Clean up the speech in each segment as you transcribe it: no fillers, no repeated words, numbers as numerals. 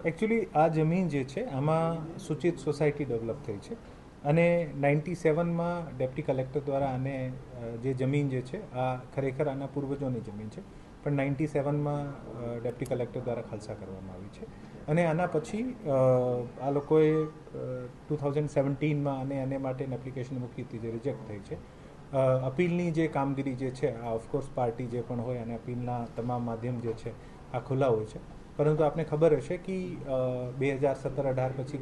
Actually આ જમીન જે છે આમાં સૂચિત સોસાયટી ડેવલપ થઈ છે અને 97માં ડેપ્ટી કલેક્ટર દ્વારા આને જે જમીન જે છે આ ખરેખર આના પૂર્વજોની જમીન છે, પણ 97માં ડેપ્ટી કલેક્ટર દ્વારા ખાલસા કરવામાં આવી છે અને આના પછી આ લોકોએ 2017માં આને માટે એપ્લિકેશન મૂકી હતી જે રિજેક્ટ થઈ છે. અપીલની જે કામગીરી જે છે આ ઓફકોર્સ પાર્ટી જે પણ હોય અને અપીલના તમામ માધ્યમ જે છે આ ખુલ્લા હોય છે, પરંતુ આપને ખબર હશે કે 2017-18 પછી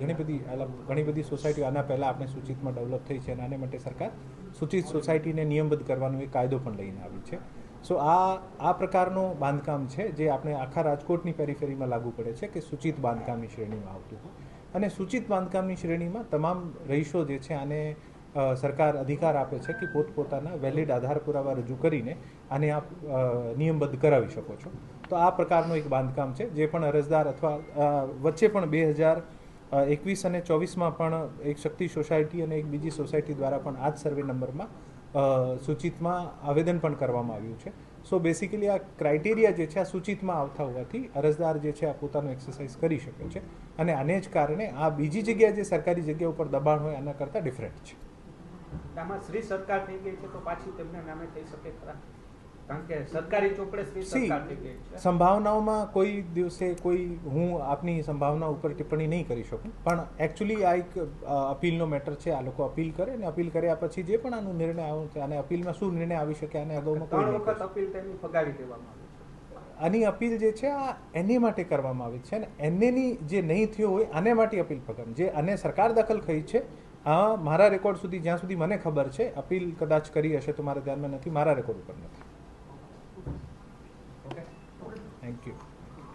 ઘણી બધી સોસાયટીઓ આના પહેલાં આપણે સૂચિતમાં ડેવલપ થઈ છે અને આને માટે સરકાર સૂચિત સોસાયટીને નિયમબદ્ધ કરવાનો એક કાયદો પણ લઈને આવી છે. સો આ પ્રકારનું બાંધકામ છે જે આપણે આખા રાજકોટની પેરીફેરીમાં લાગુ પડે છે કે સૂચિત બાંધકામની શ્રેણીમાં આવતું હોય અને સૂચિત બાંધકામની શ્રેણીમાં તમામ રહીશો જે છે આને સરકાર અધિકાર આપે છે કે પોતપોતાના વેલિડ આધાર પુરાવા રજૂ કરીને આને આપ નિયમબદ્ધ કરાવી શકો છો. તો આ પ્રકારનું એક બાંધકામ છે જે પણ અરજદાર અથવા વચ્ચે પણ 2021 અને 24માં પણ એક શક્તિ સોસાયટી અને એક બીજી સોસાયટી દ્વારા પણ આ જ સર્વે નંબરમાં સૂચિતમાં આવેદન પણ કરવામાં આવ્યું છે. સો બેસિકલી આ ક્રાઇટેરિયા જે છે આ સૂચિતમાં આવતા હોવાથી અરજદાર જે છે આ પોતાનું એક્સરસાઇઝ કરી શકે છે અને આને જ કારણે આ બીજી જગ્યાએ જે સરકારી જગ્યા ઉપર દબાણ હોય આના કરતાં ડિફરન્ટ છે. આમાં શ્રી સરકાર થઈ ગઈ છે તો પાછી તેમના નામે થઈ શકે ખરા? કારણ કે સરકારી ચોપડે શ્રી સરકાર થઈ ગઈ છે. સંભાવનાઓમાં કોઈ દિવસે હું આપની સંભાવના ઉપર ટિપ્પણી નહીં કરી શકું, પણ એકચ્યુઅલી આ એક અપીલનો મેટર છે. આ લોકો અપીલ કરે અને અપીલ કર્યા પછી જે પણ આનો નિર્ણય આવ્યો છે અને અપીલમાં શું નિર્ણય આવી શકે આને અગાઉમાં કોઈ 3 વખત અપીલ તેની ફગાવી દેવામાં આવી છે. આની અપીલ જે છે આ એને માટે કરવામાં આવી છે અને એનેની જે નહીં થયો હોય આને માટે અપીલ ફગાવી જે આને સરકાર દખલ થઈ છે. મારા રેકોર્ડ સુધી જ્યાં સુધી મને ખબર છે અપીલ કદાચ કરી હશે તો મારા ધ્યાનમાં નથી, મારા રેકોર્ડ ઉપર નથી. Thank you.